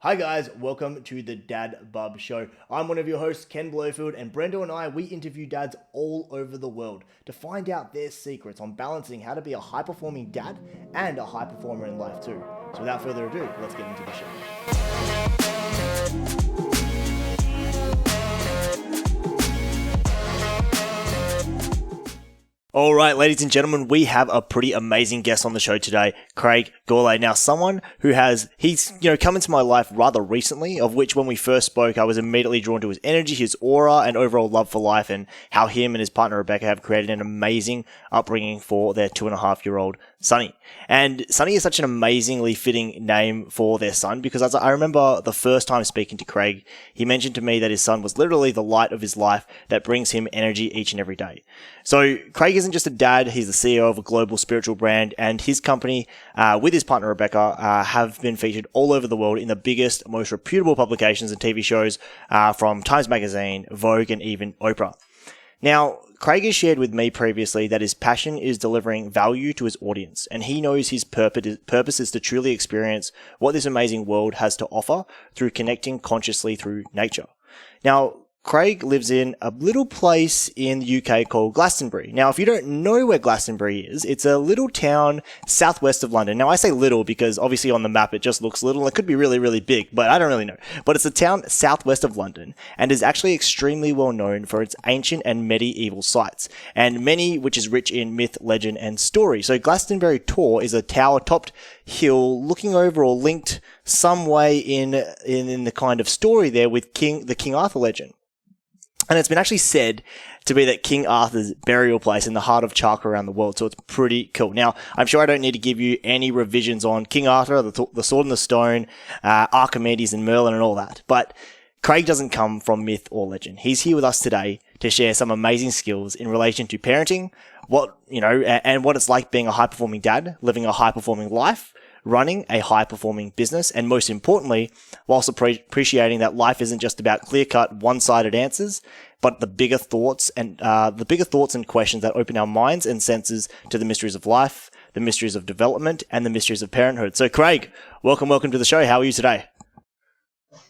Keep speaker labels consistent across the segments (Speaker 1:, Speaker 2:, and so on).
Speaker 1: Hi guys, welcome to the Dad Bub Show. I'm one of your hosts, Ken Blowfield, and Brendo and I, we interview dads all over the world to find out their secrets on balancing how to be a high-performing dad and a high performer in life too. So without further ado, let's get into the show. All right, ladies and gentlemen, we have a pretty amazing guest on the show today, Craig Gourlay. Now, someone who he's come into my life rather recently, of which when we first spoke, I was immediately drawn to his energy, his aura, and overall love for life, and how him and his partner Rebecca have created an amazing upbringing for their 2.5-year-old Sonny. And Sonny is such an amazingly fitting name for their son, because as I remember the first time speaking to Craig, he mentioned to me that his son was literally the light of his life that brings him energy each and every day. So Craig isn't just a dad, he's the CEO of a global spiritual brand, and his company, with his partner Rebecca, have been featured all over the world in the biggest, most reputable publications and TV shows from Times Magazine, Vogue, and even Oprah. Now, Craig has shared with me previously that his passion is delivering value to his audience, and he knows his purpose is to truly experience what this amazing world has to offer through connecting consciously through nature. Now, Craig lives in a little place in the UK called Glastonbury. Now, if you don't know where Glastonbury is, it's a little town southwest of London. Now, I say little because obviously on the map it just looks little. It could be really, really big, but I don't really know. But it's a town southwest of London and is actually extremely well known for its ancient and medieval sites, and many which is rich in myth, legend, and story. So Glastonbury Tor is a tower-topped hill looking over or linked some way in the kind of story there with the King Arthur legend. And it's been actually said to be that King Arthur's burial place in the heart of childcare around the world. So it's pretty cool. Now, I'm sure I don't need to give you any revisions on King Arthur, the Sword and the Stone, Archimedes and Merlin and all that. But Craig doesn't come from myth or legend. He's here with us today to share some amazing skills in relation to parenting, and what it's like being a high-performing dad, living a high-performing life, running a high-performing business, and most importantly, whilst appreciating that life isn't just about clear-cut, one-sided answers, but the bigger thoughts and questions that open our minds and senses to the mysteries of life, the mysteries of development, and the mysteries of parenthood. So, Craig, welcome to the show. How are you today?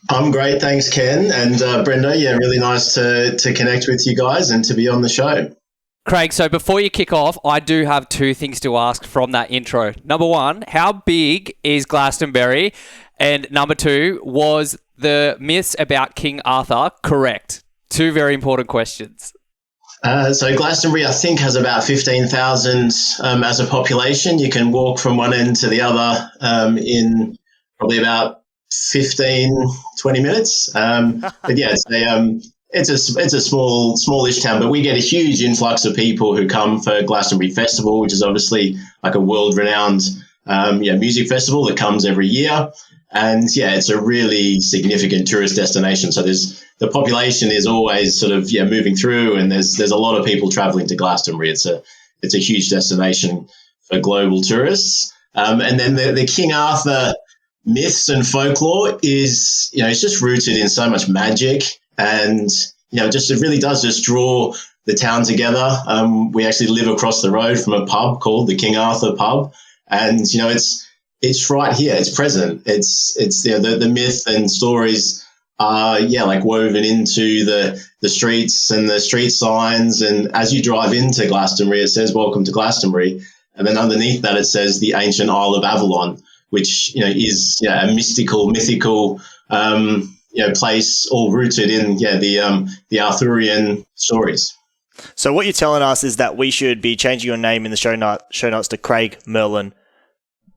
Speaker 2: I'm great, thanks, Ken and Brenda. Yeah, really nice to connect with you guys and to be on the show.
Speaker 3: Craig, so before you kick off, I do have two things to ask from that intro. Number one, how big is Glastonbury? And number two, was the myths about King Arthur correct? Two very important questions.
Speaker 2: So Glastonbury, I think, has about 15,000 as a population. You can walk from one end to the other in probably about 15, 20 minutes. But yeah, it's a smallish town, but we get a huge influx of people who come for Glastonbury Festival, which is obviously like a world-renowned music festival that comes every year. And yeah, it's a really significant tourist destination. So the population is always sort of moving through, and there's a lot of people traveling to Glastonbury. It's a huge destination for global tourists. And then the King Arthur myths and folklore is it's just rooted in so much magic. And, it really does just draw the town together. We actually live across the road from a pub called the King Arthur pub. And, it's right here. It's present. It's the myth and stories are, woven into the streets and the street signs. And as you drive into Glastonbury, it says, "Welcome to Glastonbury." And then underneath that, it says the ancient Isle of Avalon, which, is a mythical, place all rooted in the Arthurian stories.
Speaker 1: So what you're telling us is that we should be changing your name in the show notes to Craig Merlin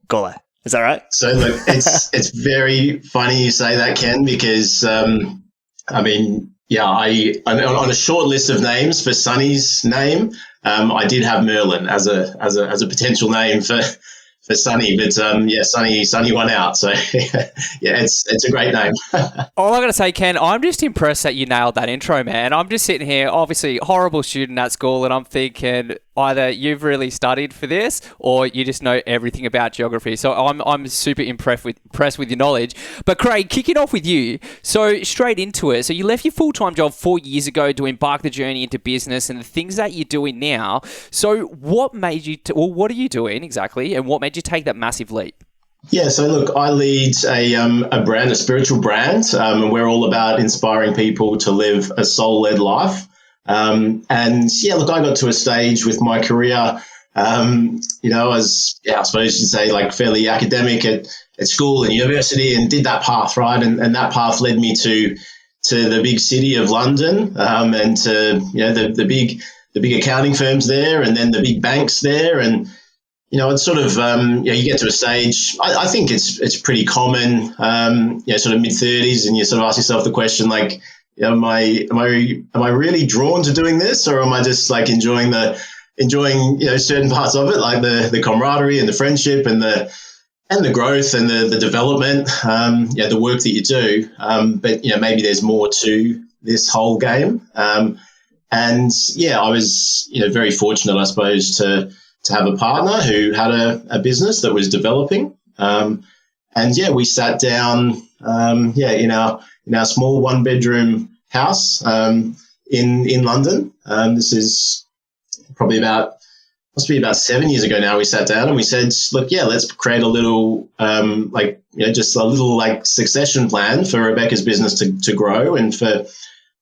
Speaker 1: Gourlay. Is that right?
Speaker 2: So look, it's very funny you say that, Ken, because on a short list of names for Sonny's name, I did have Merlin as a potential name for Sonny, but Sonny won out. So it's a great name.
Speaker 3: All I got to say, Ken, I'm just impressed that you nailed that intro, man. I'm just sitting here, obviously horrible student at school, and I'm thinking either you've really studied for this or you just know everything about geography. So I'm super impressed with your knowledge. But Craig, kicking off with you, so straight into it. So you left your full-time job 4 years ago to embark the journey into business and the things that you're doing now. So what made you, what are you doing exactly, and what made you take that massive leap?
Speaker 2: Yeah, so look, I lead a brand, a spiritual brand, and we're all about inspiring people to live a soul-led life. And yeah, look, I got to a stage with my career, I suppose you'd say like fairly academic at school and university, and did that path, right? And that path led me to the big city of London, and to the big accounting firms there, and then the big banks there, and it's sort of, you get to a stage, I think it's pretty common, sort of mid-30s, and you sort of ask yourself the question, like, am I really drawn to doing this, or am I just like enjoying certain parts of it, like the camaraderie and the friendship and the growth and the development, the work that you do. But maybe there's more to this whole game. And yeah, I was, very fortunate, I suppose, to have a partner who had a business that was developing. And yeah, we sat down, in our small 1-bedroom house, in London. This is probably must be about 7 years ago now. We sat down and we said, look, yeah, let's create a little, just a little like succession plan for Rebecca's business to grow, and for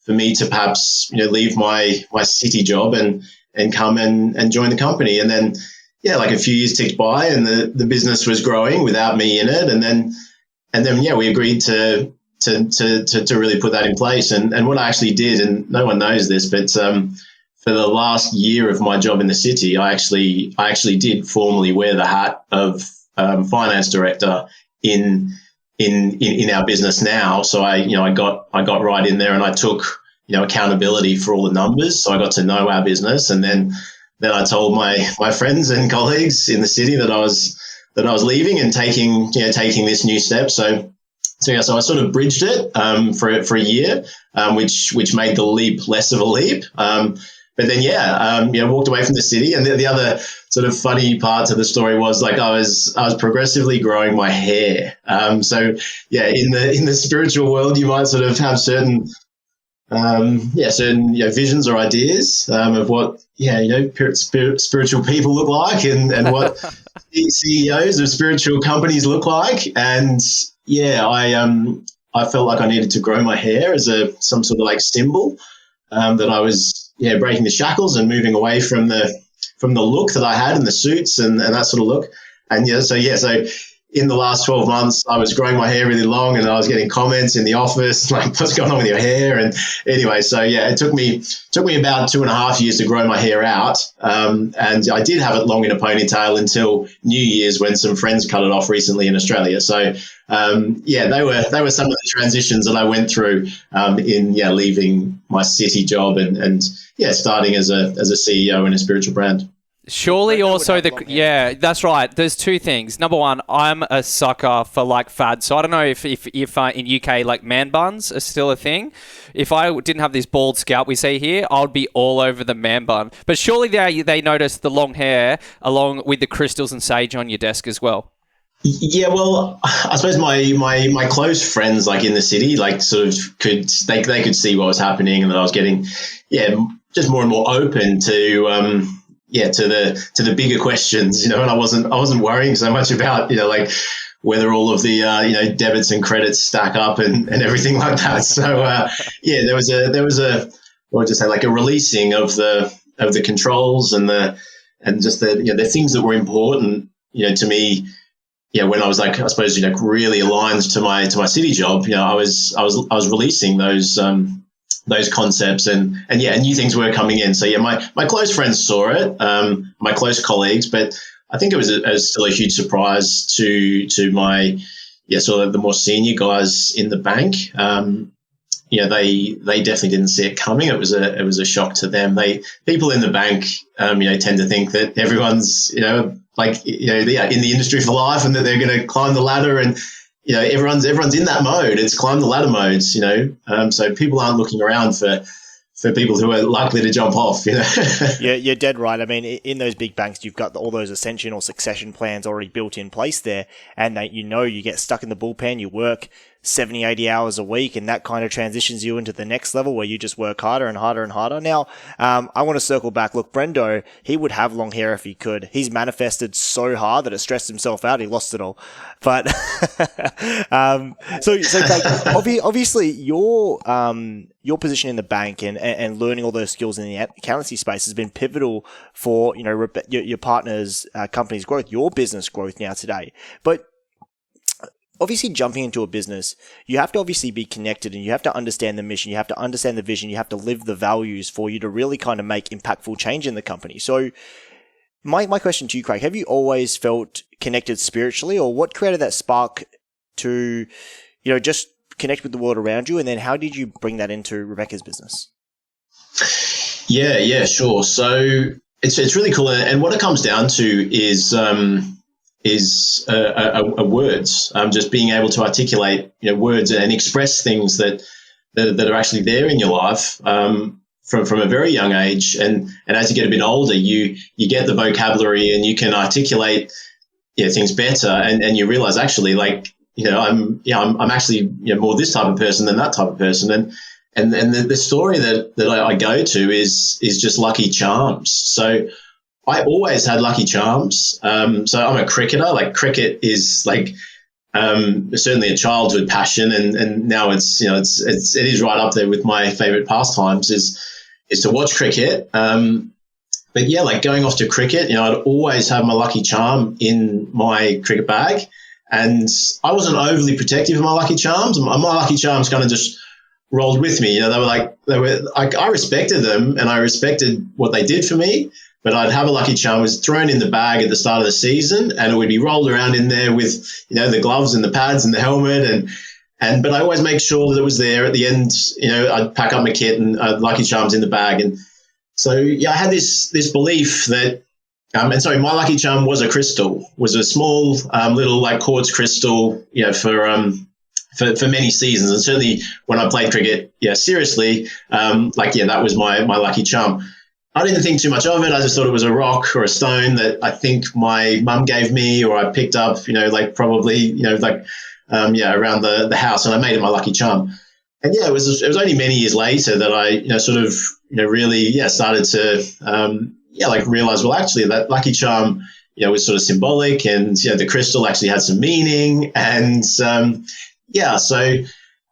Speaker 2: me to perhaps, leave my city job and come and join the company. And then, yeah, like a few years ticked by, and the business was growing without me in it. And then, yeah, we agreed to really put that in place. And what I actually did, and no one knows this, but for the last year of my job in the city, I actually did formally wear the hat of finance director in our business now. So I got right in there, and I took accountability for all the numbers. So I got to know our business, and then I told my friends and colleagues in the city that I was leaving and taking this new step. So I sort of bridged it for a year, which made the leap less of a leap. But then, walked away from the city. And the other sort of funny part to the story was, like, I was progressively growing my hair. So yeah, in the spiritual world, you might sort of have certain visions or ideas of what spiritual people look like, and what CEOs of spiritual companies look like. And yeah, I felt like I needed to grow my hair as some sort of like symbol, that I was breaking the shackles and moving away from the look that I had in the suits and that sort of look. And so in the last 12 months, I was growing my hair really long, and I was getting comments in the office like, what's going on with your hair? And anyway, so yeah, it took me about 2.5 years to grow my hair out. And I did have it long in a ponytail until New Year's, when some friends cut it off recently in Australia. So they were some of the transitions that I went through in leaving my city job and starting as a CEO in a spiritual brand.
Speaker 3: Surely also that's right. There's two things. Number one, I'm a sucker for like fads. So I don't know if in UK like man buns are still a thing. If I didn't have this bald scalp we see here, I would be all over the man bun. But surely they noticed the long hair along with the crystals and sage on your desk as well.
Speaker 2: Yeah, well, I suppose my close friends, like in the city, like sort of could see what was happening, and that I was getting just more and more open to to the bigger questions, and I wasn't worrying so much about, like whether all of the, debits and credits stack up and everything like that. So, there was a, what would you say, like a releasing of the controls and just the things that were important, to me, when I was like, I suppose, really aligned to my city job, I was releasing those concepts and new things were coming in. So my close friends saw it, my close colleagues, but I think it was still a huge surprise to my sort of the more senior guys in the bank. They definitely didn't see it coming. It was a shock to them. People in the bank tend to think that everyone's in the industry for life, and that they're going to climb the ladder, and everyone's in that mode. It's climb the ladder modes, so people aren't looking around for people who are likely to jump off,
Speaker 1: Yeah, you're dead right. I mean, in those big banks, you've got all those ascension or succession plans already built in place there, and that you get stuck in the bullpen, you work 70, 80 hours a week, and that kind of transitions you into the next level where you just work harder and harder and harder. Now, I want to circle back. Look, Brendo, he would have long hair if he could. He's manifested so hard that it stressed himself out. He lost it all. But so like, obviously your position in the bank and learning all those skills in the accountancy space has been pivotal for, you know, your partner's company's growth, your business growth now today. But obviously, jumping into a business, you have to obviously be connected, and you have to understand the mission, you have to understand the vision, you have to live the values for you to really kind of make impactful change in the company. So my question to you, Craig, have you always felt connected spiritually, or what created that spark to, you know, just connect with the world around you? And then how did you bring that into Rebecca's business?
Speaker 2: Yeah, sure. So it's really cool. And what it comes down to is words, just being able to articulate, you know, words and express things that are actually there in your life from a very young age. And as you get a bit older, you get the vocabulary and you can articulate things better, and you realize actually, like, I'm actually, more this type of person than that type of person. And the story that I go to is just Lucky Charms. So I always had Lucky Charms. So I'm a cricketer. Like, cricket is like certainly a childhood passion, and now it is right up there with my favorite pastimes is to watch cricket. But yeah, like going off to cricket, I'd always have my Lucky Charm in my cricket bag, and I wasn't overly protective of my Lucky Charms. My Lucky Charms kind of just rolled with me. I respected them, and I respected what they did for me. But I'd have a Lucky Charm was thrown in the bag at the start of the season, and it would be rolled around in there with, the gloves and the pads and the helmet, but I always make sure that it was there at the end. I'd pack up my kit and Lucky Charms in the bag, and so I had this belief that, my Lucky Charm was a crystal, was a small little like quartz crystal, for many seasons, and certainly when I played cricket, seriously, that was my Lucky Charm. I didn't think too much of it. I just thought it was a rock or a stone that I think my mum gave me, or I picked up, around the house, and I made it my Lucky Charm. And it was only many years later that I, really, started to, realize, well, actually that Lucky Charm, was sort of symbolic, and, the crystal actually had some meaning. And, so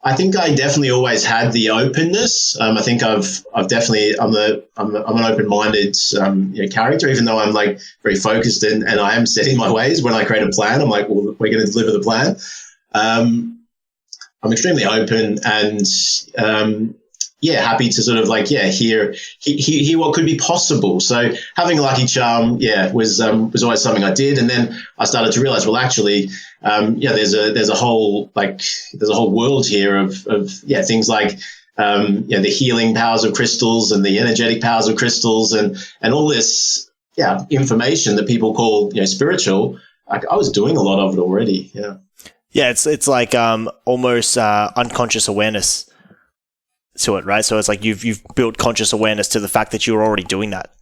Speaker 2: I think I definitely always had the openness. I think I'm an open-minded character, even though I'm like very focused and I am set in my ways. When I create a plan, I'm like, well, we're going to deliver the plan. I'm extremely open and happy to sort of hear what could be possible. So having a Lucky Charm, was always something I did, and then I started to realize, well, actually, there's a whole world here of things like the healing powers of crystals and the energetic powers of crystals and all this information that people call spiritual. I was doing a lot of it already.
Speaker 1: Yeah, it's like almost unconscious awareness to it, right? So it's like you've built conscious awareness to the fact that you're already doing that.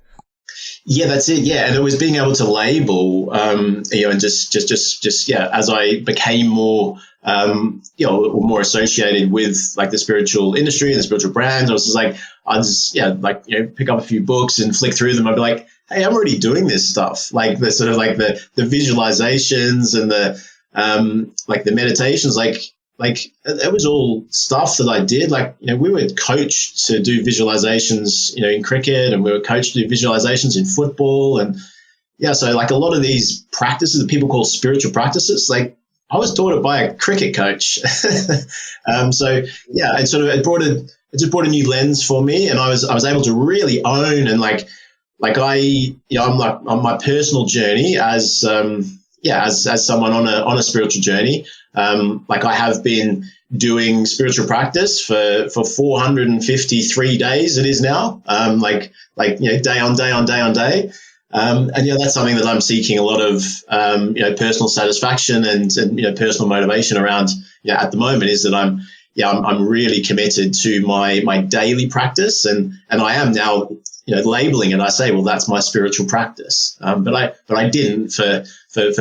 Speaker 2: Yeah, that's it. Yeah, and it was being able to label, and just as I became more, more associated with like the spiritual industry and the spiritual brands, I was just like, pick up a few books and flick through them. I'd be like, hey, I'm already doing this stuff, like the sort of like the visualizations and the the meditations, like it was all stuff that I did. Like, we were coached to do visualizations, in cricket, and we were coached to do visualizations in football. And so like a lot of these practices that people call spiritual practices, like I was taught it by a cricket coach. It just brought a new lens for me, and I was able to really own and I'm on my personal journey as someone on a spiritual journey. I have been doing spiritual practice for 453 days. It is now, day on day. That's something that I'm seeking a lot of, personal satisfaction and personal motivation around. At the moment is that I'm really committed to my daily practice, and I am now, labeling it. I say, well, that's my spiritual practice. But I didn't for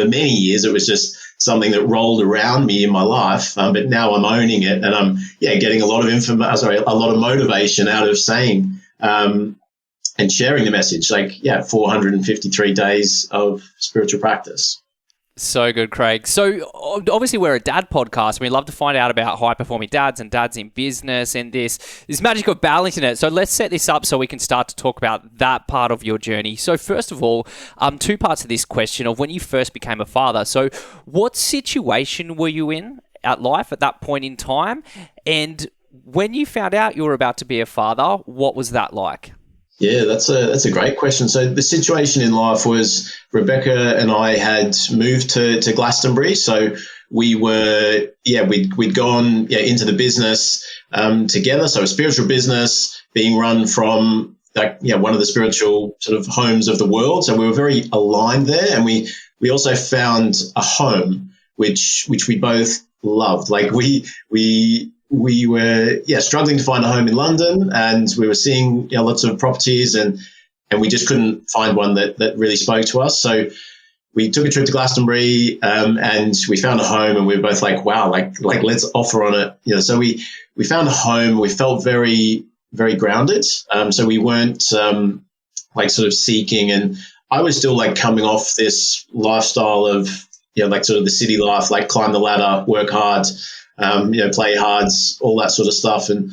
Speaker 2: many years. It was just something that rolled around me in my life, but now I'm owning it, and I'm getting a lot of a lot of motivation out of saying and sharing the message. 453 days of spiritual practice.
Speaker 3: So good, Craig. So obviously we're a dad podcast. We love to find out about high-performing dads and dads in business and this magic of balancing it. So let's set this up so we can start to talk about that part of your journey. So first of all, two parts of this question of when you first became a father. So what situation were you in at life at that point in time? And when you found out you were about to be a father, what was that like?
Speaker 2: Yeah, that's a great question. So the situation in life was Rebecca and I had moved to Glastonbury. So we were, we'd gone into the business together. So a spiritual business being run from one of the spiritual sort of homes of the world. So we were very aligned there, and we also found a home which we both loved. Like we were struggling to find a home in London, and we were seeing lots of properties, and we just couldn't find one that really spoke to us. So we took a trip to Glastonbury, and we found a home, and we were both like, wow, like let's offer on it. So we found a home. We felt very, very grounded. So we weren't sort of seeking, and I was still coming off this lifestyle of sort of the city life, climb the ladder, work hard, play hard, all that sort of stuff. And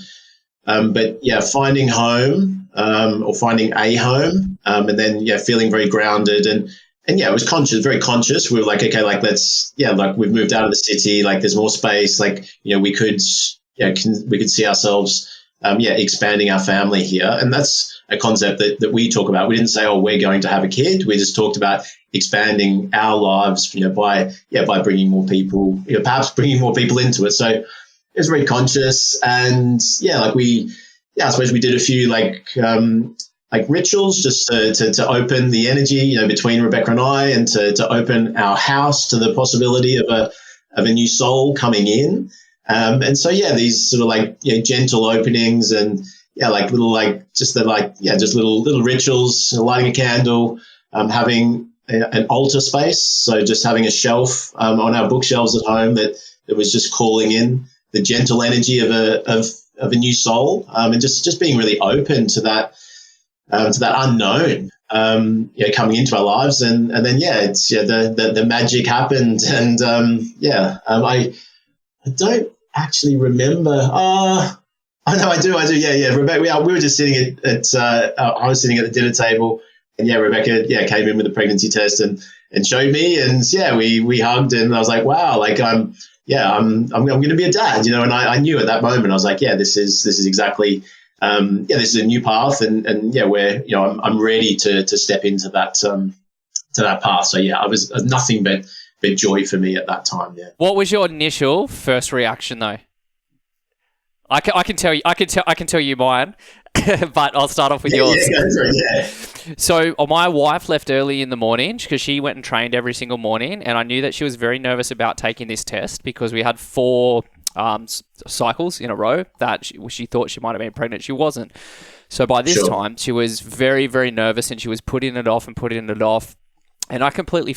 Speaker 2: finding home or finding a home, and then feeling very grounded, and it was very conscious. We were like, okay, let's we've moved out of the city, there's more space, we could see ourselves expanding our family here. And that's a concept that we talk about. We didn't say, oh, we're going to have a kid. We just talked about expanding our lives, by bringing more people, perhaps bringing more people into it. So it was very conscious, and I suppose we did a few rituals just to open the energy, between Rebecca and I, and to open our house to the possibility of a new soul coming in. And so these sort of gentle openings, and just little rituals, lighting a candle, having an altar space. So just having a shelf on our bookshelves at home that was just calling in the gentle energy of a new soul, and just being really open to that unknown coming into our lives. And then the magic happened. And I don't actually remember. I know I do. Yeah. Rebecca, we were just sitting I was sitting at the dinner table, and Rebecca came in with a pregnancy test and showed me, and we hugged, and I was like, wow, I'm going to be a dad, and I knew at that moment, I was like, this is exactly this is a new path, and where I'm ready to step into that path. So I was nothing but joy for me at that time. Yeah.
Speaker 3: What was your initial first reaction though? I can tell you mine, but I'll start off with yours.
Speaker 2: Yeah.
Speaker 3: So my wife left early in the morning because she went and trained every single morning, and I knew that she was very nervous about taking this test because we had 4 cycles in a row that she thought she might have been pregnant. She wasn't. So by this time, she was very, very nervous, and she was putting it off. And I completely,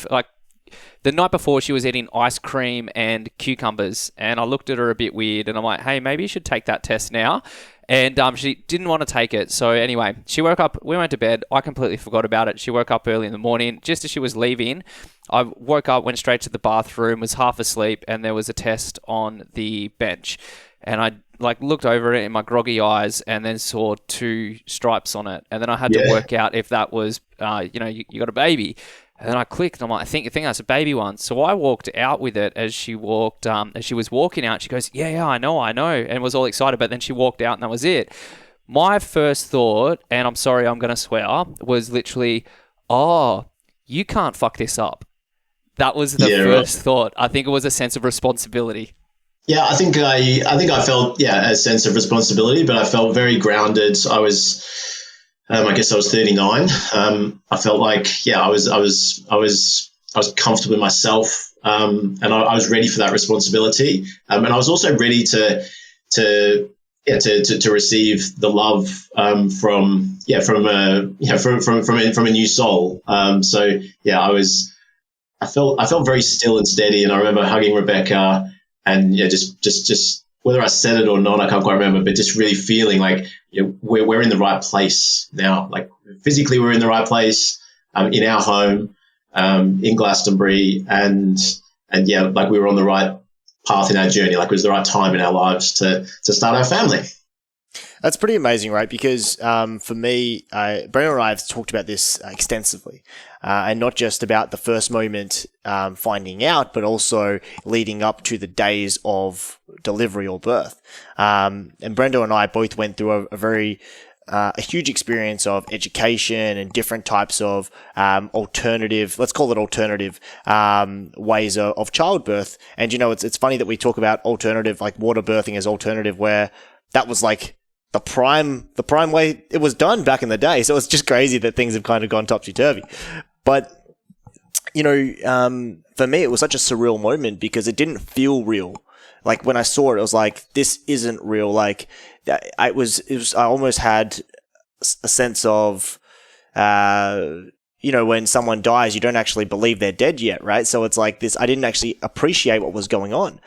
Speaker 3: the night before, she was eating ice cream and cucumbers, and I looked at her a bit weird, and I'm like, hey, maybe you should take that test now. And she didn't want to take it. So anyway, she woke up, we went to bed. I completely forgot about it. She woke up early in the morning. Just as she was leaving, I woke up, went straight to the bathroom, was half asleep, and there was a test on the bench. And I looked over it in my groggy eyes, and then saw 2 stripes on it. And then I had to work out if that was, you got a baby. And then I clicked, and I'm like, I think that's a baby one. So I walked out with it as she walked, as she was walking out. She goes, yeah, I know, and was all excited. But then she walked out, and that was it. My first thought, and I'm sorry, I'm going to swear, was literally, oh, you can't fuck this up. That was the first thought. I think it was a sense of responsibility.
Speaker 2: Yeah, I think I felt a sense of responsibility, but I felt very grounded. I was. I guess I was 39. I felt like, I was comfortable in myself, and I was ready for that responsibility. And I was also ready to receive the love from a new soul. I I felt very still and steady. And I remember hugging Rebecca, and just whether I said it or not, I can't quite remember, but just really feeling like, we're in the right place now. Like physically, we're in the right place, in our home, in Glastonbury, and yeah, like we were on the right path in our journey. Like it was the right time in our lives to start our family.
Speaker 1: That's pretty amazing, right? Because for me, Brennan and I have talked about this extensively, and not just about the first moment finding out, but also leading up to the days of delivery or birth. And Brendo and I both went through a huge experience of education and different types of alternative, let's call it alternative ways of childbirth. And it's funny that we talk about alternative, like water birthing as alternative, where that was like the prime way it was done back in the day. So it's just crazy that things have kind of gone topsy-turvy. But, for me, it was such a surreal moment because it didn't feel real. Like when I saw it, I was like, this isn't real. Like I almost had a sense of, when someone dies, you don't actually believe they're dead yet, right? So it's like this, I didn't actually appreciate what was going on.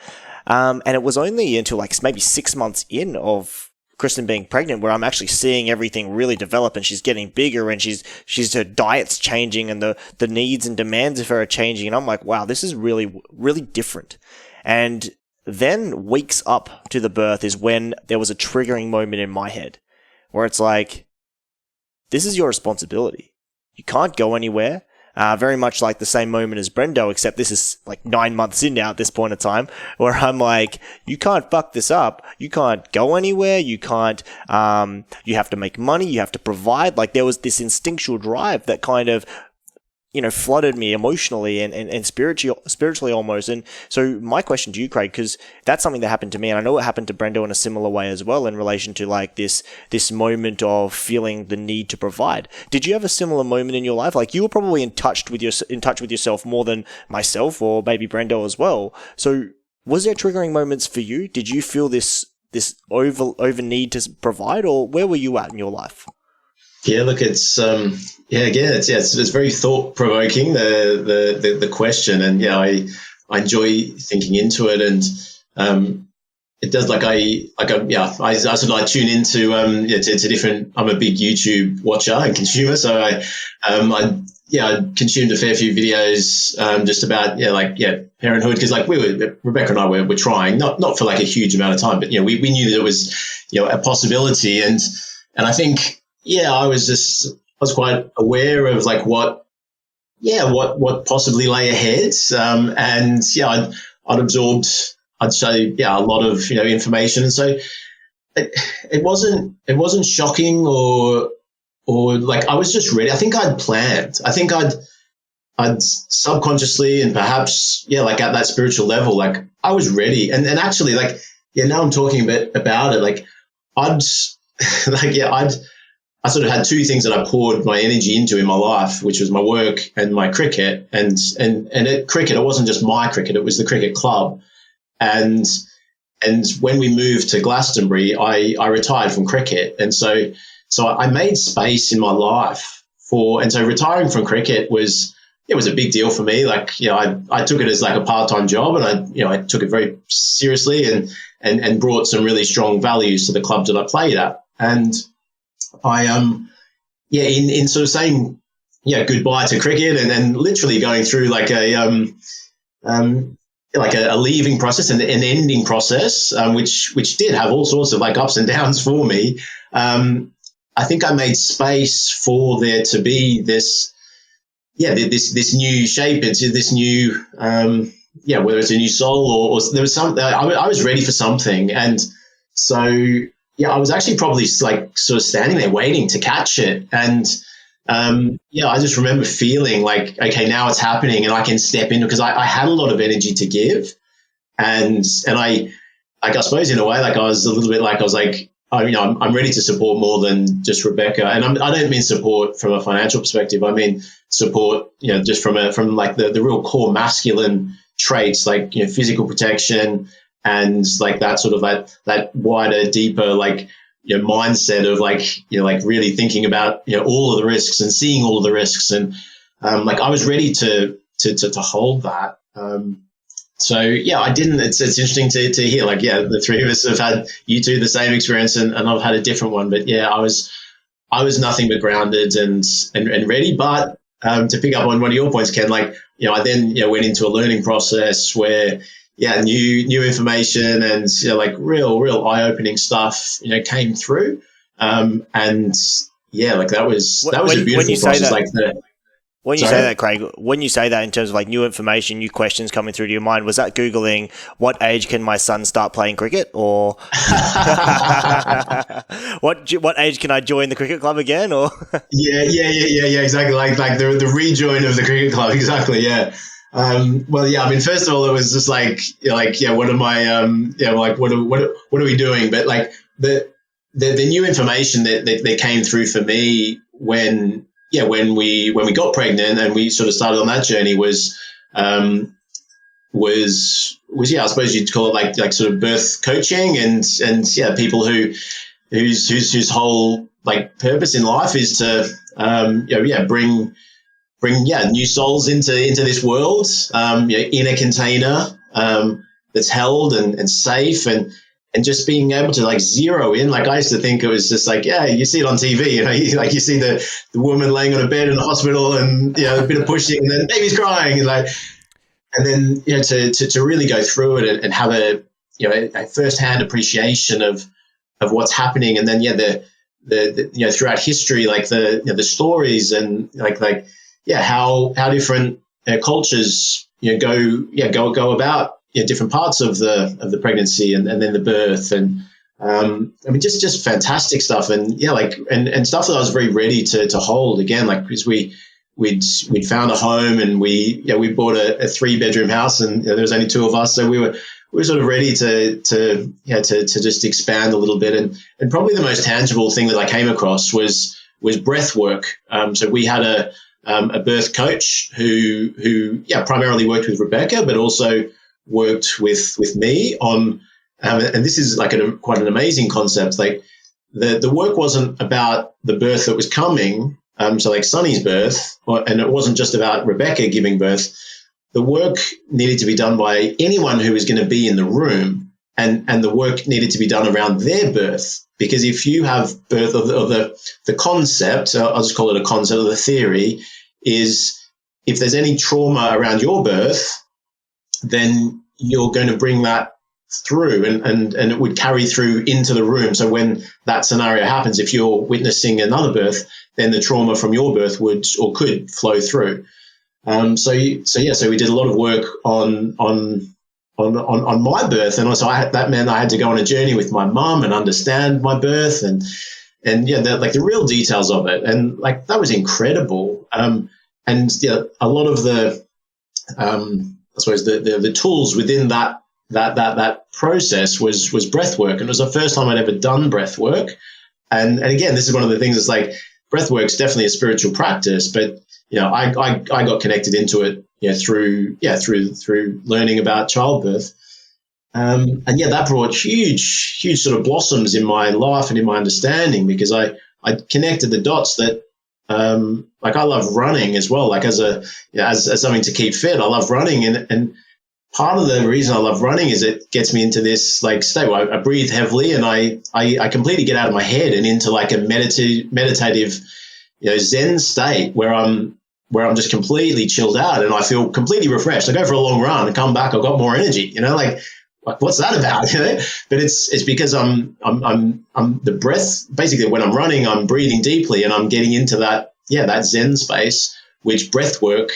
Speaker 1: And it was only until like maybe 6 months in of Kristen being pregnant where I'm actually seeing everything really develop, and she's getting bigger, and her diet's changing, and the needs and demands of her are changing. And I'm like, wow, this is really, really different. And then weeks up to the birth is when there was a triggering moment in my head where it's like, this is your responsibility. You can't go anywhere. Very much like the same moment as Brendo, except this is like 9 months in now at this point in time, where I'm like, you can't fuck this up. You can't go anywhere. You can't, you have to make money. You have to provide. Like there was this instinctual drive that kind of, flooded me emotionally and spiritually almost. And so my question to you, Craig, because that's something that happened to me, and I know it happened to Brendo in a similar way as well in relation to like this moment of feeling the need to provide. Did you have a similar moment in your life? Like you were probably in touch with yourself more than myself or maybe Brendo as well. So was there triggering moments for you? Did you feel this over need to provide, or where were you at in your life?
Speaker 2: Yeah, look, it's it's very thought provoking, the question, and I enjoy thinking into it, and it does I sort of like tune into to different. I'm a big YouTube watcher and consumer, so I consumed a fair few videos just about Parenthood, because like Rebecca and I were trying, not for like a huge amount of time, but we knew that it was a possibility, and I think. Yeah, I was quite aware of like what possibly lay ahead, and I'd absorbed, I'd say, a lot of information, and so it wasn't shocking or like I was just ready. I think I'd planned. I think I'd subconsciously and perhaps like at that spiritual level, like I was ready, and actually like now I'm talking a bit about it, like I sort of had two things that I poured my energy into in my life, which was my work and my cricket. And at cricket, it wasn't just my cricket; it was the cricket club. And when we moved to Glastonbury, I retired from cricket, and so I made space in my life and so retiring from cricket was a big deal for me. Like I took it as like a part-time job, and I took it very seriously and brought some really strong values to the club that I played at. And I in sort of saying goodbye to cricket and literally going through like a leaving process and an ending process, which did have all sorts of like ups and downs for me. I think I made space for there to be this new shape. It's this new whether it's a new soul or there was something. I was ready for something, and so. Yeah, I was actually probably like sort of standing there waiting to catch it. And I just remember feeling like, okay, now it's happening and I can step into, because I had a lot of energy to give. And I suppose in a way, like I was a little bit like, I was like, I'm ready to support more than just Rebecca. And I don't mean support from a financial perspective. I mean support, just from like the real core masculine traits, like, physical protection, and like that sort of that wider, deeper, like, mindset of like, like really thinking about, all of the risks and seeing all of the risks. And like I was ready to to hold that. So yeah, I didn't. It's interesting to hear. Like, yeah, the three of us have had, you two, the same experience, and I've had a different one. But yeah, I was nothing but grounded and ready. But to pick up on one of your points, Ken, like, I then went into a learning process where new information and like real eye opening stuff came through, and yeah, like that was a beautiful process. Like the
Speaker 1: When you
Speaker 2: Sorry?
Speaker 1: say that, Craig, when you say that in terms of like new information, new questions coming through to your mind, was that Googling what age can my son start playing cricket, or what age can I join the cricket club again, or
Speaker 2: Yeah, exactly. Like the rejoin of the cricket club, exactly. Yeah. Well, yeah. I mean, first of all, it was just like, what am I? Like what are we doing? But like the new information that came through for me when we got pregnant and we sort of started on that journey was I suppose you'd call it like sort of birth coaching and people whose whole like purpose in life is to bring new souls into this world in a container that's held and safe and just being able to like zero in. Like I used to think it was just like, yeah, you see it on TV, you see the woman laying on a bed in a hospital and a bit of pushing and then baby's crying and then to really go through it and have a first-hand appreciation of what's happening, and then the throughout history, like the stories and how different cultures go about different parts of the pregnancy and then the birth, and I mean just fantastic stuff, and and stuff that I was very ready to hold again, like because we'd found a home and we bought a 3-bedroom house, and there was only 2 of us, so we were sort of ready to just expand a little bit, and probably the most tangible thing that I came across was breath work. So we had a birth coach who primarily worked with Rebecca, but also worked with me on, and this is like quite an amazing concept. Like the work wasn't about the birth that was coming, so like Sonny's birth, and it wasn't just about Rebecca giving birth. The work needed to be done by anyone who was going to be in the room, and the work needed to be done around their birth. Because if you have birth, or the concept, I'll just call it a concept, or the theory, is if there's any trauma around your birth, then you're going to bring that through and it would carry through into the room. So when that scenario happens, if you're witnessing another birth, then the trauma from your birth would or could flow through. So we did a lot of work on my birth, and also that meant I had to go on a journey with my mum and understand my birth and the real details of it, and like that was incredible. And a lot of the I suppose the tools within that process was breath work, and it was the first time I'd ever done breath work. And again, this is one of the things that's like breath work's definitely a spiritual practice, but I got connected into it through learning about childbirth, and that brought huge sort of blossoms in my life and in my understanding, because I connected the dots that like I love running as well, like as something to keep fit. I love running, and part of the reason I love running is it gets me into this like state where I breathe heavily and I completely get out of my head and into like a meditative Zen state where I'm just completely chilled out and I feel completely refreshed. I go for a long run and come back, I've got more energy, like what's that about? But it's because I'm the breath, basically when I'm running, I'm breathing deeply and I'm getting into that Zen space, which breath work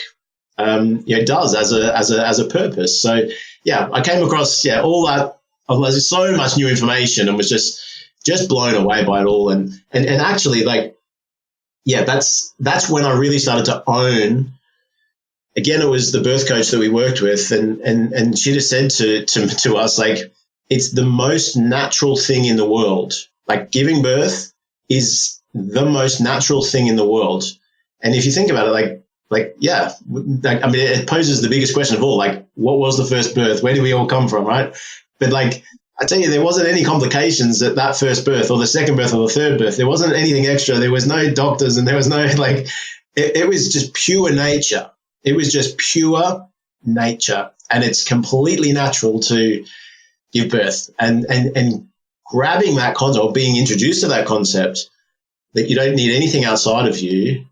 Speaker 2: does as a purpose. So I came across all that. There's so much new information and was just blown away by it all. And actually that's when I really started to own. Again, it was the birth coach that we worked with, and she just said to us, like, it's the most natural thing in the world. Like giving birth is the most natural thing in the world. And if you think about it, I mean, it poses the biggest question of all, like, what was the first birth? Where did we all come from, right? But like, I tell you, there wasn't any complications at that first birth or the second birth or the third birth. There wasn't anything extra. There was no doctors and there was no, like, it was just pure nature. It was just pure nature, and it's completely natural to give birth. And grabbing that concept, or being introduced to that concept, that you don't need anything outside of you,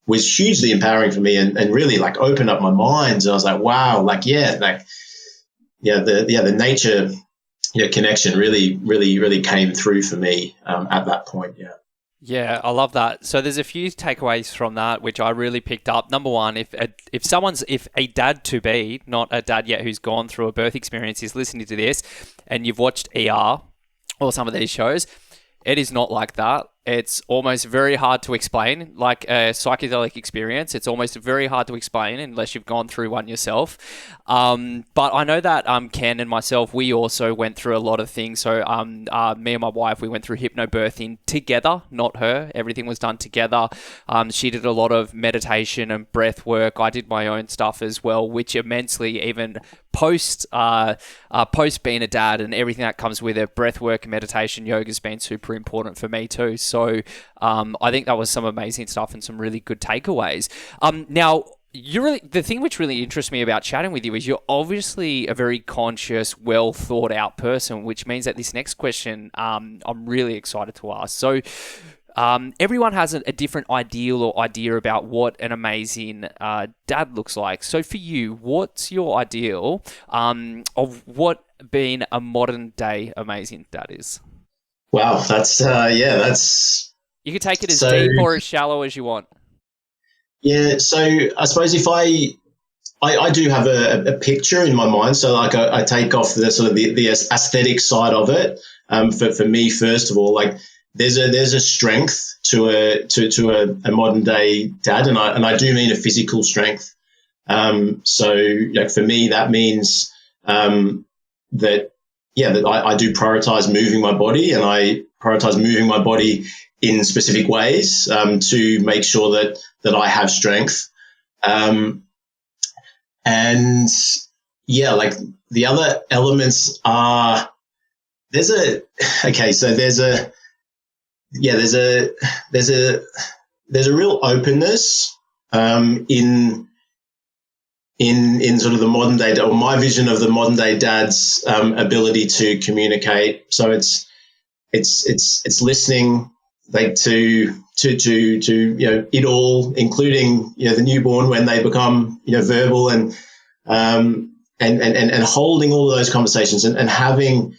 Speaker 2: was hugely empowering for me, and really like opened up my mind. And I was like, wow, the nature, connection really came through for me at that point. Yeah.
Speaker 3: Yeah, I love that. So there's a few takeaways from that which I really picked up. Number one, if a dad to be, not a dad yet who's gone through a birth experience, is listening to this, and you've watched ER or some of these shows, it is not like that. It's almost very hard to explain, like a psychedelic experience. It's almost very hard to explain unless you've gone through one yourself. But I know that Ken and myself, we also went through a lot of things. So me and my wife, we went through hypnobirthing together, not her. Everything was done together. She did a lot of meditation and breath work. I did my own stuff as well, which immensely, even post being a dad and everything that comes with it, breath work, meditation, yoga has been super important for me too. So I think that was some amazing stuff and some really good takeaways. Now, the thing which really interests me about chatting with you is you're obviously a very conscious, well thought out person, which means that this next question I'm really excited to ask. So everyone has a different ideal or idea about what an amazing dad looks like. So for you, what's your ideal of what being a modern day amazing dad is?
Speaker 2: Wow, that's
Speaker 3: You could take it as
Speaker 2: so
Speaker 3: deep or as shallow as you want.
Speaker 2: yeah. So I suppose if I do have a picture in my mind, so like I take off the sort of the aesthetic side of it. For me, first of all, like there's a strength to a modern day dad, and I do mean a physical strength. So like for me, that means that I do prioritize moving my body, and I prioritize moving my body in specific ways to make sure that I have strength. And yeah, like the other elements are there's a real openness in sort of the modern day, or my vision of the modern day dad's ability to communicate. So it's listening, like to it all, including the newborn when they become verbal, and holding all of those conversations, and having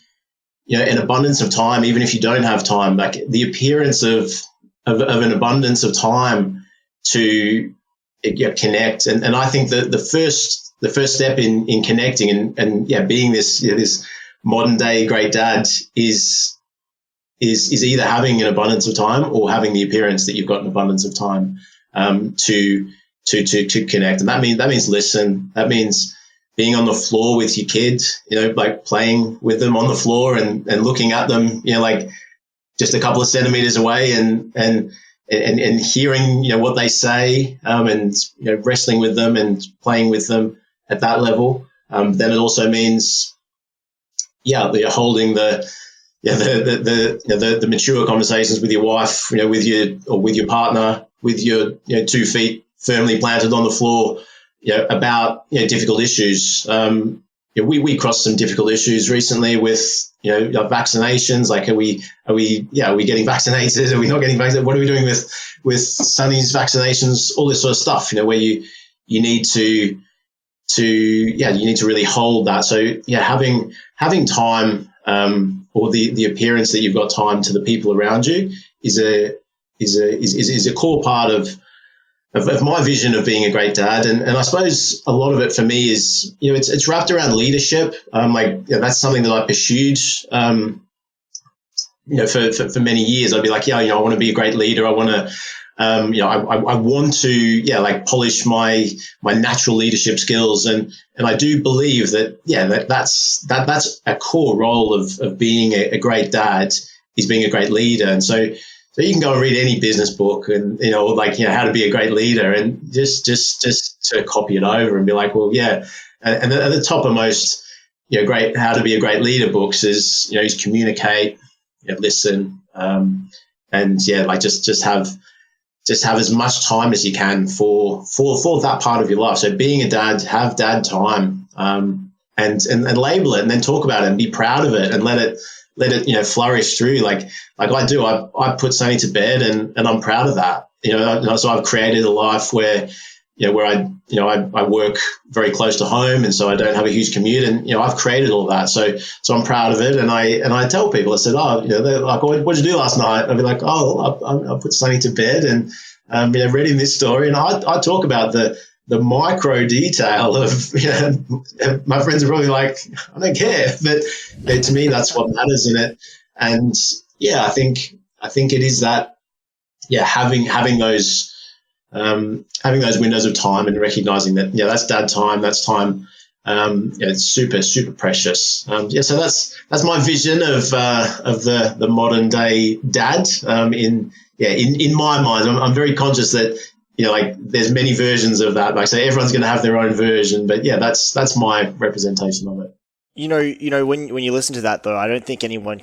Speaker 2: an abundance of time, even if you don't have time, like the appearance of an abundance of time to connect. And I think that the first step in connecting and being this modern day great dad is either having an abundance of time or having the appearance that you've got an abundance of time to connect. And that means listen. That means being on the floor with your kids, like playing with them on the floor and looking at them, like just a couple of centimeters away, and hearing what they say, and wrestling with them and playing with them at that level. Then it also means holding the mature conversations with your wife, with your partner, with your 2 feet firmly planted on the floor, about difficult issues. We crossed some difficult issues recently with vaccinations. Like, are we getting vaccinated? Are we not getting vaccinated? What are we doing with Sonny's vaccinations? All this sort of stuff. Where you need to really hold that. So having time, or the appearance that you've got time to the people around you is a core part of my vision of being a great dad. And I suppose a lot of it for me is, it's wrapped around leadership. That's something that I pursued, for many years. I'd be like, I want to be a great leader. I want to, I want to, polish my natural leadership skills. And I do believe that's a core role of being a great dad, is being a great leader. And so you can go and read any business book and, how to be a great leader, and just to copy it over and be like, well, yeah. And at the top of most, great, how to be a great leader books is communicate, listen, and just have just have as much time as you can for that part of your life. So being a dad, have dad time, and label it, and then talk about it and be proud of it, and let it flourish through. Like I do, I put Sunny to bed, and I'm proud of that. So I've created a life where I work very close to home, and so I don't have a huge commute, and I've created all that. So I'm proud of it, and I tell people, I said, they're like, what did you do last night? I'll be like, I put Sunny to bed, and reading this story, and I talk about the micro detail of, my friends are probably like, I don't care, but to me that's what matters in it. And I think it is that, having those windows of time, and recognizing that that's dad time, that's time, it's super, super precious. So that's my vision of the modern day dad. In my mind, I'm very conscious that there's many versions of that. Like, so everyone's going to have their own version, but that's my representation of it.
Speaker 1: When you listen to that though, I don't think anyone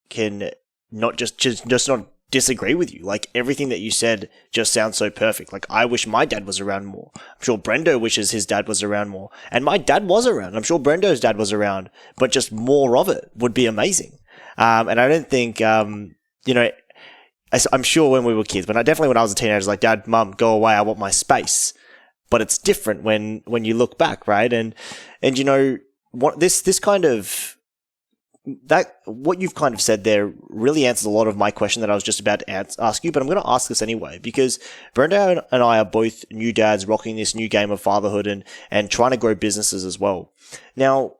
Speaker 1: can not just not disagree with you. Like, everything that you said just sounds so perfect. Like, I wish my dad was around more. I'm sure Brendo wishes his dad was around more. And my dad was around. I'm sure Brendo's dad was around, but just more of it would be amazing. And I don't think, I'm sure when we were kids, but definitely when I was a teenager, I was like, Dad, Mum, go away. I want my space. But it's different when you look back, right? And what this kind of, that what you've kind of said there really answers a lot of my question that I was just about to ask you, but I'm going to ask this anyway, because Brenda and I are both new dads rocking this new game of fatherhood and trying to grow businesses as well. Now,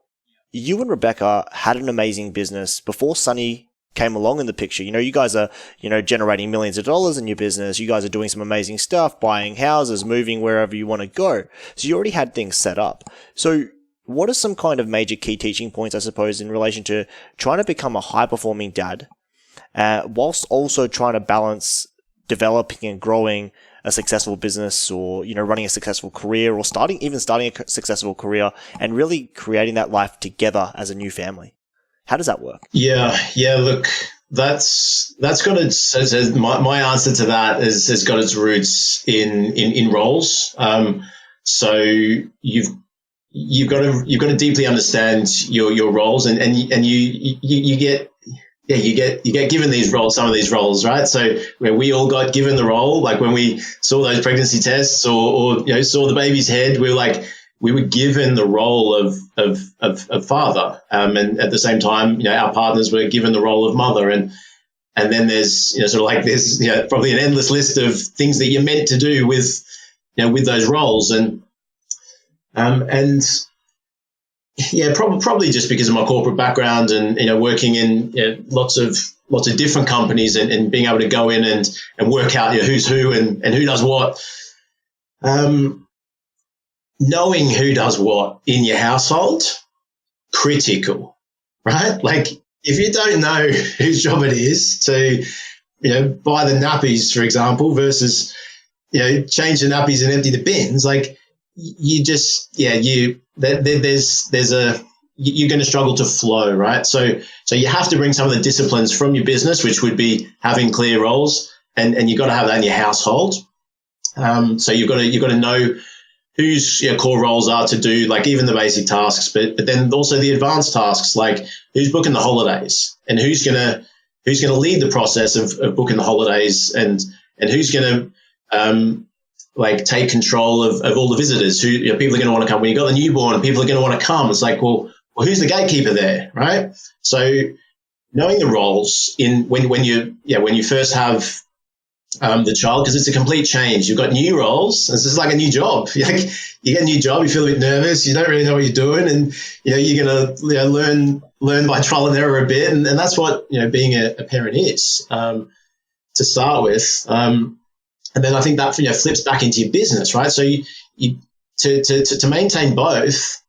Speaker 1: you and Rebecca had an amazing business before Sunny came along in the picture. You guys are, generating millions of dollars in your business. You guys are doing some amazing stuff, buying houses, moving wherever you want to go. So you already had things set up. So what are some kind of major key teaching points, I suppose, in relation to trying to become a high-performing dad, whilst also trying to balance developing and growing a successful business, or, running a successful career, or starting a successful career, and really creating that life together as a new family? How does that work?
Speaker 2: Yeah. Look, that's got its. My answer to that has got its roots in roles. So you've got to deeply understand your roles, and you get given these roles, some of these roles, right? So where we all got given the role, like when we saw those pregnancy tests, or saw the baby's head, we were given the role of father, and at the same time, our partners were given the role of mother, and then there's sort of like there's probably an endless list of things that you're meant to do with those roles, and probably just because of my corporate background, and working in lots of different companies, and being able to go in and work out who's who and who does what. Knowing who does what in your household, critical, right? Like, if you don't know whose job it is to, buy the nappies, for example, versus, change the nappies and empty the bins, like, you just, you're going to struggle to flow, right? So you have to bring some of the disciplines from your business, which would be having clear roles, and you've got to have that in your household. So you've got to know whose core roles are to do, like, even the basic tasks, but then also the advanced tasks, like who's booking the holidays, and who's gonna lead the process of booking the holidays, and who's gonna take control of all the visitors. Who people are going to want to come when you got the newborn. People are going to want to come. It's like, well, who's the gatekeeper there, right? So knowing the roles when you first have the child, because it's a complete change. You've got new roles. This is like a new job. You get a new job. You feel a bit nervous. You don't really know what you're doing, and you're going to learn by trial and error a bit, and that's what being a parent is, to start with. And then I think that flips back into your business, right? So you to maintain both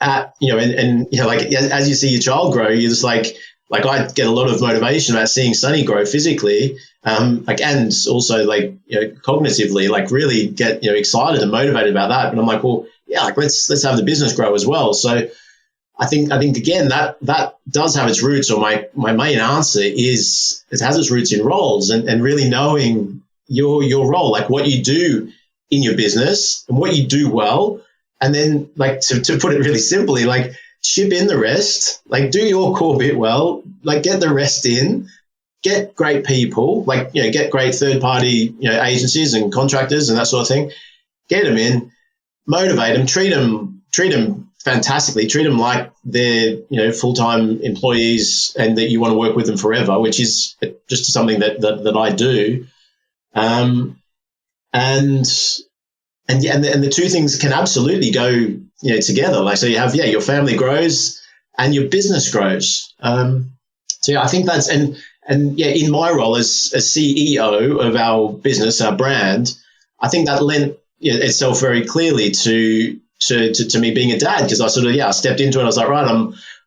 Speaker 2: at as you see your child grow, you're just like I get a lot of motivation about seeing Sunny grow physically, and also cognitively, really get excited and motivated about that. And I'm like, well, let's have the business grow as well. So I think again that does have its roots, or my main answer is it has its roots in roles, and really knowing your role, like what you do in your business and what you do well. And then, like, to put it really simply, like, ship in the rest, like, do your core bit well, like, get the rest in, get great people, like, get great third party, agencies and contractors and that sort of thing, get them in, motivate them, treat them fantastically, treat them like they're, full-time employees and that you want to work with them forever, which is just something that I do. And the two things can absolutely go, together. Like, so you have, your family grows and your business grows. I think that's, and in my role as CEO of our business, our brand, I think that lent itself very clearly to me being a dad, because I sort of, I stepped into it. I was like, right,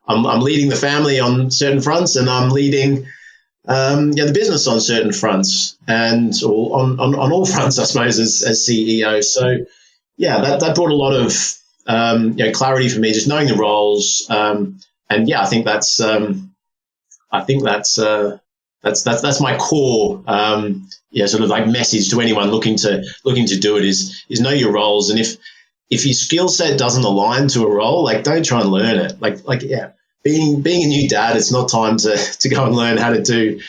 Speaker 2: I'm leading the family on certain fronts, and I'm leading the business on certain fronts, and on all fronts, I suppose, as CEO. So that brought a lot of clarity for me, just knowing the roles. And I think that's that's my core sort of like message to anyone looking to do it is know your roles. And if your skill set doesn't align to a role, like, don't try and learn it. Being a new dad, it's not time to go and learn how to do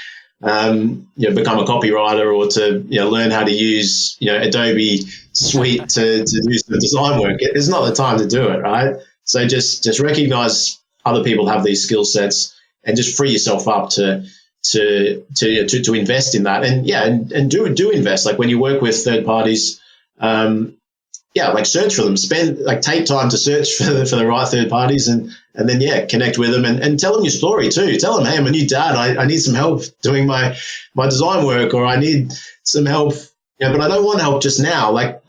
Speaker 2: become a copywriter, or to learn how to use Adobe Suite to do some design work. It's not the time to do it, right? So just recognize other people have these skill sets, and just free yourself up to invest in that. And do invest. Like, when you work with third parties, like, search for them, take time to search for the right third parties, and then connect with them, and tell them your story too. Tell them, hey, I'm a new dad. I need some help doing my design work, or I need some help, but I don't want help just now. Like,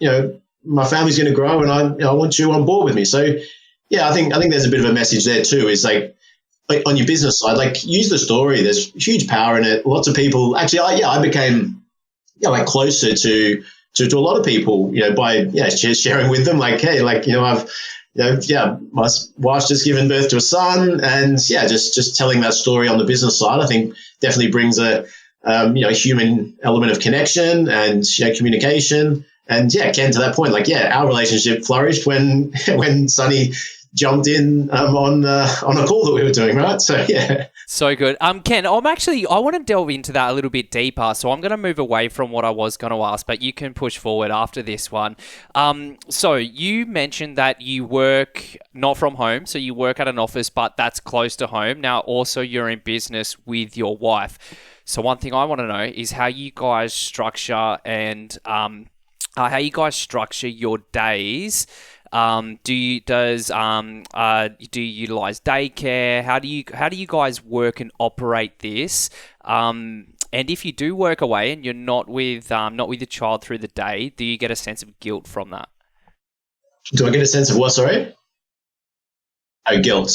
Speaker 2: my family's going to grow, and I want you on board with me. So I think there's a bit of a message there too, is like on your business side, like, use the story. There's huge power in it. Lots of people, actually, I became closer to a lot of people, by sharing with them, like, hey, like, I've my wife's just given birth to a son, and just telling that story on the business side, I think definitely brings a human element of connection and communication. And Ken, to that point, like, our relationship flourished when Sonny jumped in on a call that we were doing, right? So
Speaker 3: So good. Ken, I want to delve into that a little bit deeper. So I'm going to move away from what I was going to ask, but you can push forward after this one. So you mentioned that you work not from home, so you work at an office, but that's close to home. Now, also, you're in business with your wife. So one thing I want to know is how you guys structure your days. Do you utilize daycare? How do you guys work and operate this? And if you do work away and you're not with your child through the day, do you get a sense of guilt from that?
Speaker 2: Do I get a sense of what? Sorry. Oh, guilt.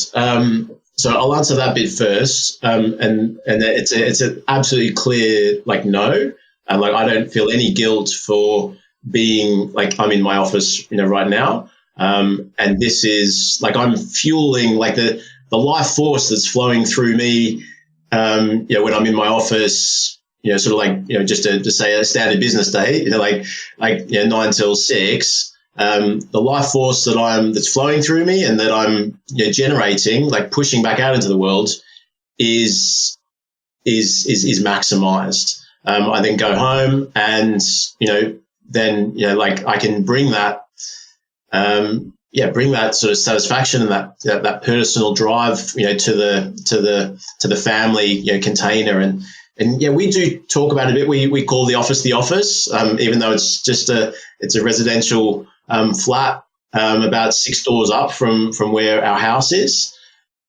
Speaker 2: So I'll answer that bit first. And it's an absolutely clear, like, no. And like, I don't feel any guilt for being, like, I'm in my office, right now. And this is like, I'm fueling, like, the life force that's flowing through me, when I'm in my office, sort of like, just to say a standard business day, like 9 till 6, the life force that's flowing through me and that I'm generating, like, pushing back out into the world is maximized. I then go home and, then, like, I can bring that, bring that sort of satisfaction and that personal drive, to the family, container. And we do talk about it a bit. We call the office, even though it's just it's a residential flat about 6 doors up from where our house is.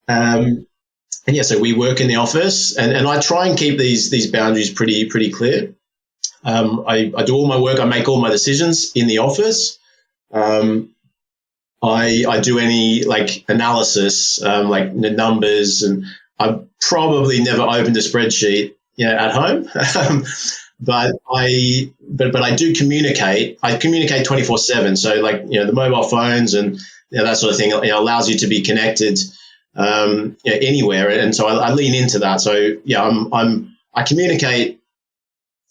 Speaker 2: So we work in the office, and I try and keep these boundaries pretty clear. I do all my work. I make all my decisions in the office. I do any, like, analysis, like numbers, and I probably never opened a spreadsheet, at home. But I do communicate. I communicate 24/7. So, like, the mobile phones and that sort of thing, allows you to be connected anywhere. And so I lean into that. So I communicate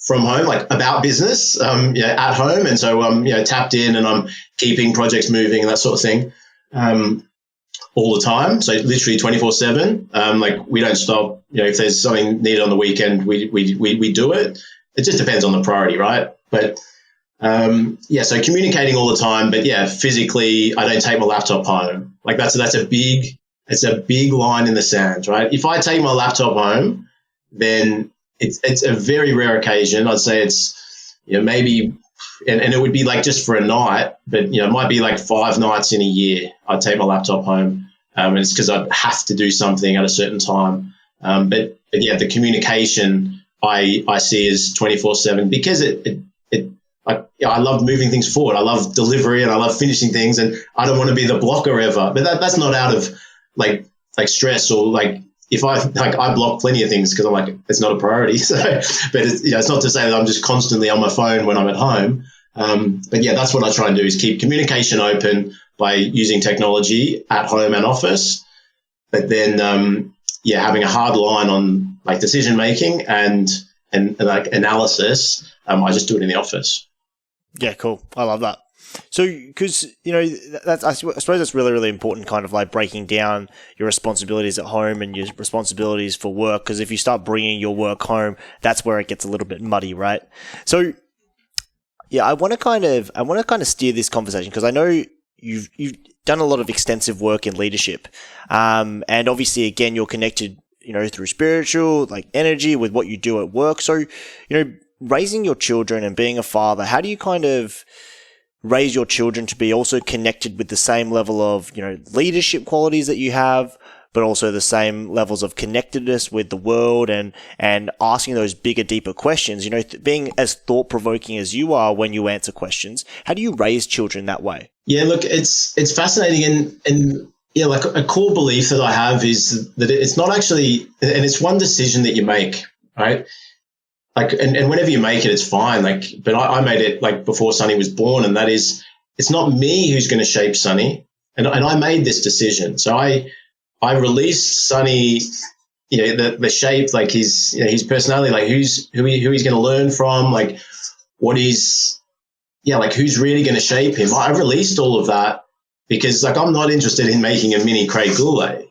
Speaker 2: from home, like about business, at home. And so I'm, tapped in and I'm keeping projects moving and that sort of thing, all the time. So literally 24/7. Like we don't stop, if there's something needed on the weekend, we do it. It just depends on the priority, right? But, so communicating all the time, but physically I don't take my laptop home. Like that's a big line in the sand, right? If I take my laptop home, then it's a very rare occasion. I'd say it's, maybe, and it would be like just for a night, but, it might be like 5 nights in a year I'd take my laptop home. And it's because I have to do something at a certain time. But the communication I see as 24/7 because I love moving things forward. I love delivery and I love finishing things, and I don't want to be the blocker ever. But that's not out of like stress or like if I block plenty of things because I'm like it's not a priority. So, but it's not to say that I'm just constantly on my phone when I'm at home. But that's what I try and do is keep communication open by using technology at home and office. But then having a hard line on like decision making and like analysis. I just do it in the office.
Speaker 1: Yeah, cool. I love that. So, because, I suppose that's really, really important, kind of like breaking down your responsibilities at home and your responsibilities for work. Because if you start bringing your work home, that's where it gets a little bit muddy, right? So, I want to kind of steer this conversation because I know you've done a lot of extensive work in leadership, and obviously, again, you're connected, through spiritual, like energy with what you do at work. So, raising your children and being a father, how do you kind of raise your children to be also connected with the same level of, leadership qualities that you have, but also the same levels of connectedness with the world and asking those bigger, deeper questions, being as thought-provoking as you are when you answer questions. How do you raise children that way?
Speaker 2: Yeah, look, it's fascinating and like a core belief that I have is that it's not actually, and it's one decision that you make, right? Like, and whenever you make it, it's fine. Like, but I made it like before Sonny was born, and that is, it's not me who's going to shape Sonny, and I made this decision. So I released Sonny, the shape, like his personality, like who he's going to learn from, like what he's, like who's really going to shape him. I released all of that because like I'm not interested in making a mini Craig Goulet.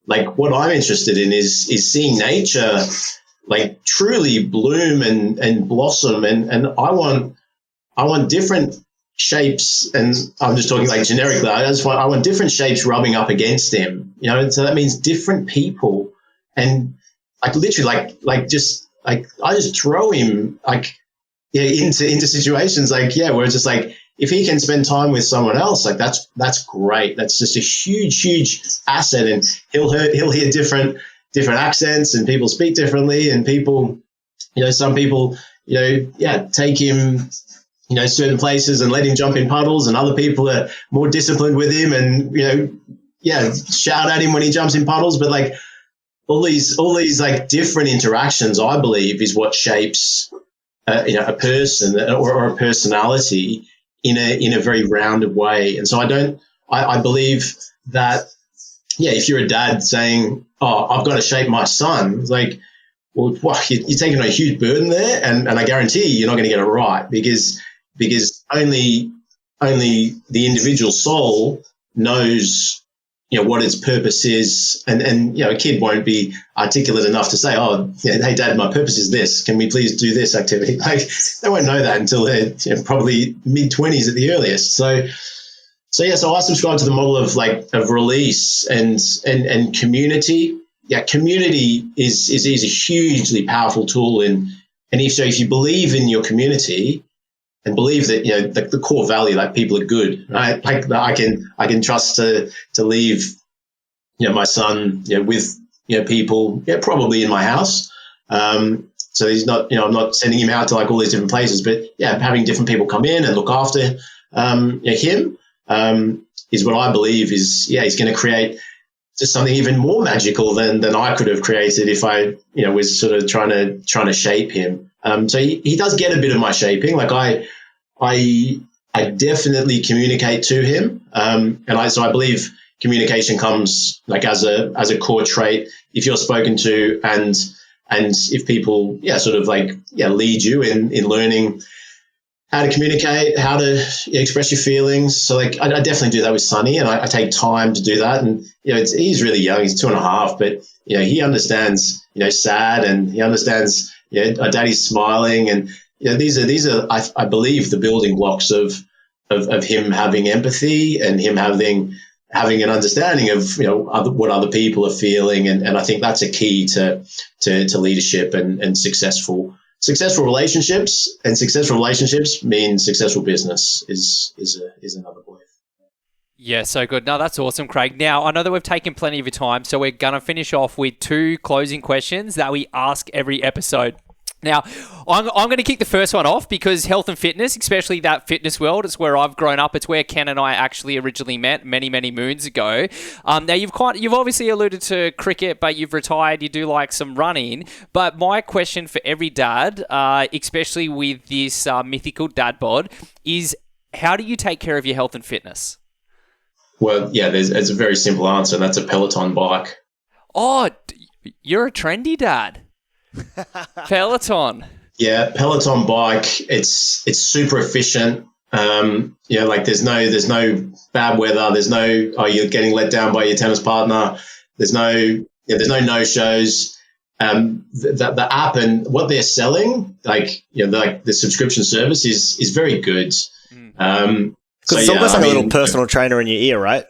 Speaker 2: Like what I'm interested in is seeing nature like truly bloom and blossom, and I want different shapes, and I'm just talking like generically. I want different shapes rubbing up against him, and so that means different people, and like literally like just like I just throw him like into situations like where it's just like if he can spend time with someone else, like that's great. That's just a huge asset, and he'll hear different accents, and people speak differently, and people, some people, take him, certain places and let him jump in puddles, and other people are more disciplined with him and, shout at him when he jumps in puddles. But like all these like different interactions, I believe, is what shapes, a person or a personality in a very rounded way. And so I believe that, if you're a dad saying, oh, I've got to shape my son, it's like, well, you're taking a huge burden there, and I guarantee you're not going to get it right because only the individual soul knows, what its purpose is, and a kid won't be articulate enough to say, oh, hey, Dad, my purpose is this. Can we please do this activity? Like they won't know that until they're probably mid-20s at the earliest. So I subscribe to the model of release and community. Yeah, community is a hugely powerful tool and if you believe in your community and believe that the core value, like people are good, right? Like I can trust to leave my son with people probably in my house. So he's not I'm not sending him out to like all these different places, but having different people come in and look after him. Is what I believe is, he's going to create just something even more magical than I could have created if I, was sort of trying to shape him. So he does get a bit of my shaping. Like I definitely communicate to him. So I believe communication comes like as a core trait if you're spoken to and And if people, sort of like, lead you in learning how to communicate, how to express your feelings. So like, I definitely do that with Sonny, and I take time to do that. And, he's really young, he's 2.5, but, he understands, sad, and he understands, daddy's smiling. And, these are, I believe, the building blocks of him having empathy and him having an understanding of, what other people are feeling. And I think that's a key to leadership and successful relationships. And successful relationships means successful business is another belief.
Speaker 3: Yeah, so good. No, that's awesome, Craig. Now, I know that we've taken plenty of your time, so we're going to finish off with 2 closing questions that we ask every episode. Now, I'm going to kick the first one off because health and fitness, especially that fitness world, it's where I've grown up. It's where Ken and I actually originally met many, many moons ago. Now, you've obviously alluded to cricket, but you've retired. You do like some running. But my question for every dad, especially with this mythical dad bod, is how do you take care of your health and fitness?
Speaker 2: Well, it's a very simple answer. That's a Peloton bike.
Speaker 3: Oh, you're a trendy dad. Peloton.
Speaker 2: Yeah, Peloton bike. It's super efficient. Like there's no bad weather. There's no you're getting let down by your tennis partner. There's no no-shows. The app and what they're selling, the subscription service is very good.
Speaker 1: Because it's almost like a little personal trainer in your ear, right?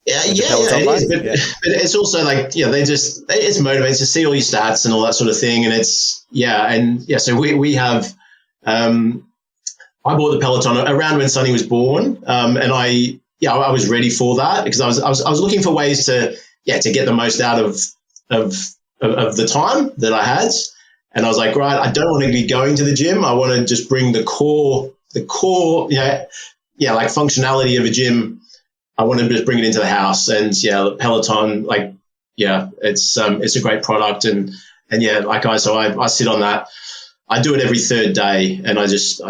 Speaker 2: It is. But it's also like, it's motivating to see all your stats and all that sort of thing. And so we have, I bought the Peloton around when Sonny was born. And I was ready for that because I was looking for ways to get the most out of the time that I had. And I was like, right, I don't want to be going to the gym. I want to just bring the core, like functionality of a gym. I want to just bring it into the house. And Peloton, it's a great product. And so I sit on that. I do it every third day, and I just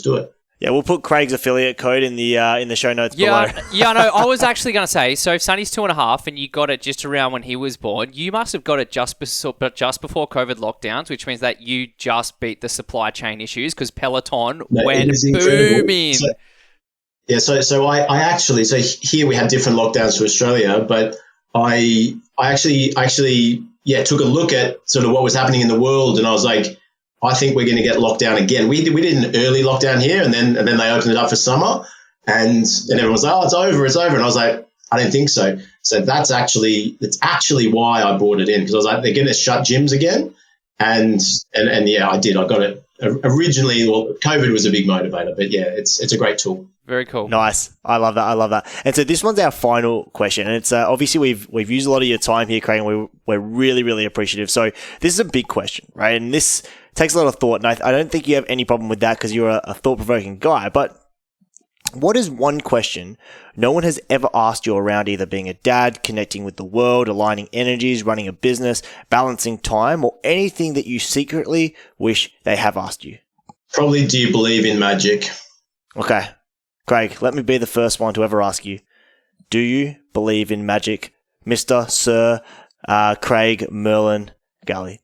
Speaker 2: do it.
Speaker 1: Yeah, we'll put Craig's affiliate code in the show notes below.
Speaker 3: Yeah, no, I was actually going to say, so if Sonny's 2.5 and you got it just around when he was born, you must have got it just before COVID lockdowns, which means that you just beat the supply chain issues because Peloton went booming.
Speaker 2: So I actually, here we had different lockdowns to Australia, but I actually took a look at sort of what was happening in the world, and I was like, I think we're going to get locked down again. We did an early lockdown here, and then they opened it up for summer, and everyone was like, oh, it's over, and I was like, I don't think so. So that's actually why I brought it in, because I was like, they're going to shut gyms again, and I did. I got it originally. Well, COVID was a big motivator, but it's a great tool.
Speaker 3: Very cool.
Speaker 1: Nice. I love that. And so this one's our final question. And it's obviously we've used a lot of your time here, Craig, and we're really, really appreciative. So this is a big question, right? And this takes a lot of thought. And I don't think you have any problem with that because you're a thought-provoking guy. But what is one question no one has ever asked you around either being a dad, connecting with the world, aligning energies, running a business, balancing time, or anything that you secretly wish they have asked you?
Speaker 2: Probably, do you believe in magic?
Speaker 1: Okay. Craig, let me be the first one to ever ask you, do you believe in magic, Mr. Sir Craig Merlin Galley?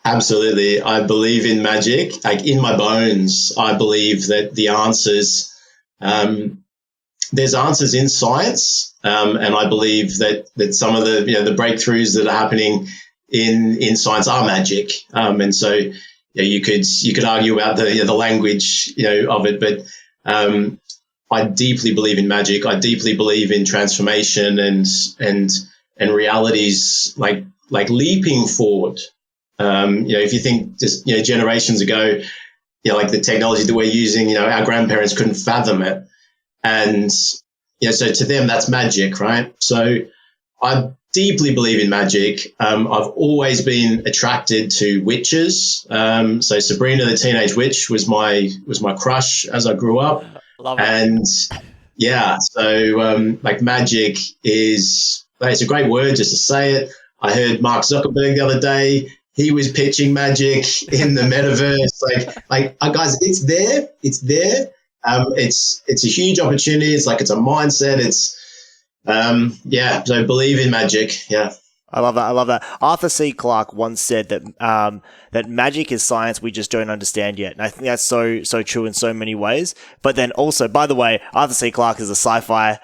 Speaker 2: Absolutely. I believe in magic. Like in my bones, I believe that the answers, there's answers in science. And I believe that some of the breakthroughs that are happening in science are magic. And so, you could argue about the language, of it, but I deeply believe in magic. I deeply believe in transformation and realities like leaping forward. If you think just generations ago, like the technology that we're using, our grandparents couldn't fathom it, and so to them that's magic, right? So I deeply believe in magic. I've always been attracted to witches. So Sabrina the Teenage Witch was my crush as I grew up.
Speaker 3: Love it.
Speaker 2: And so magic it's a great word just to say it. I heard Mark Zuckerberg the other day. He was pitching magic in the metaverse. Guys, it's there. It's there. It's a huge opportunity. It's a mindset. So believe in magic. Yeah.
Speaker 1: I love that. I love that. Arthur C. Clarke once said that that magic is science we just don't understand yet, and I think that's so true in so many ways. But then also, by the way, Arthur C. Clarke is a sci-fi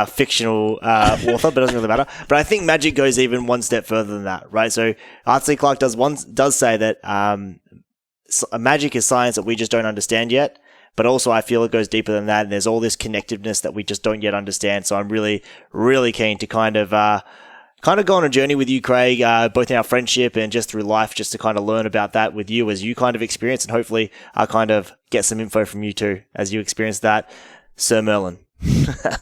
Speaker 1: fictional author, but it doesn't really matter. But I think magic goes even one step further than that, right? So Arthur C. Clarke does say that magic is science that we just don't understand yet. But also, I feel it goes deeper than that, and there's all this connectiveness that we just don't yet understand. So I'm really, really keen to kind of go on a journey with you, Craig, both in our friendship and just through life, just to kind of learn about that with you as you kind of experience, and hopefully I'll kind of get some info from you too as you experience that, Sir Merlin.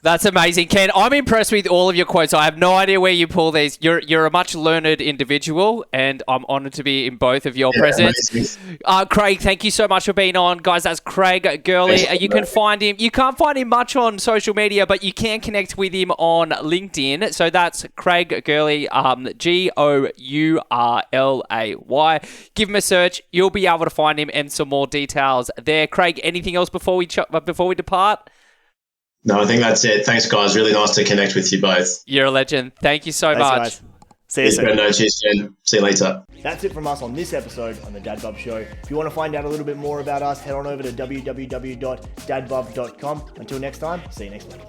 Speaker 3: That's amazing, Ken. I'm impressed with all of your quotes. I have no idea where you pull these. You're a much learned individual, and I'm honoured to be in both of your presence. Craig, thank you so much for being on, guys. That's Craig Gurley. You can find him. You can't find him much on social media, but you can connect with him on LinkedIn. So that's Craig Gurley, Gourlay. Give him a search. You'll be able to find him and some more details there. Craig, anything else before we depart?
Speaker 2: No, I think that's it. Thanks, guys. Really nice to connect with you both.
Speaker 3: You're a legend. Thank you so much.
Speaker 1: Guys. See you soon.
Speaker 2: Cheers, Jen. See you later.
Speaker 1: That's it from us on this episode on the Dad Bub Show. If you want to find out a little bit more about us, head on over to www.dadbub.com. Until next time, see you next week.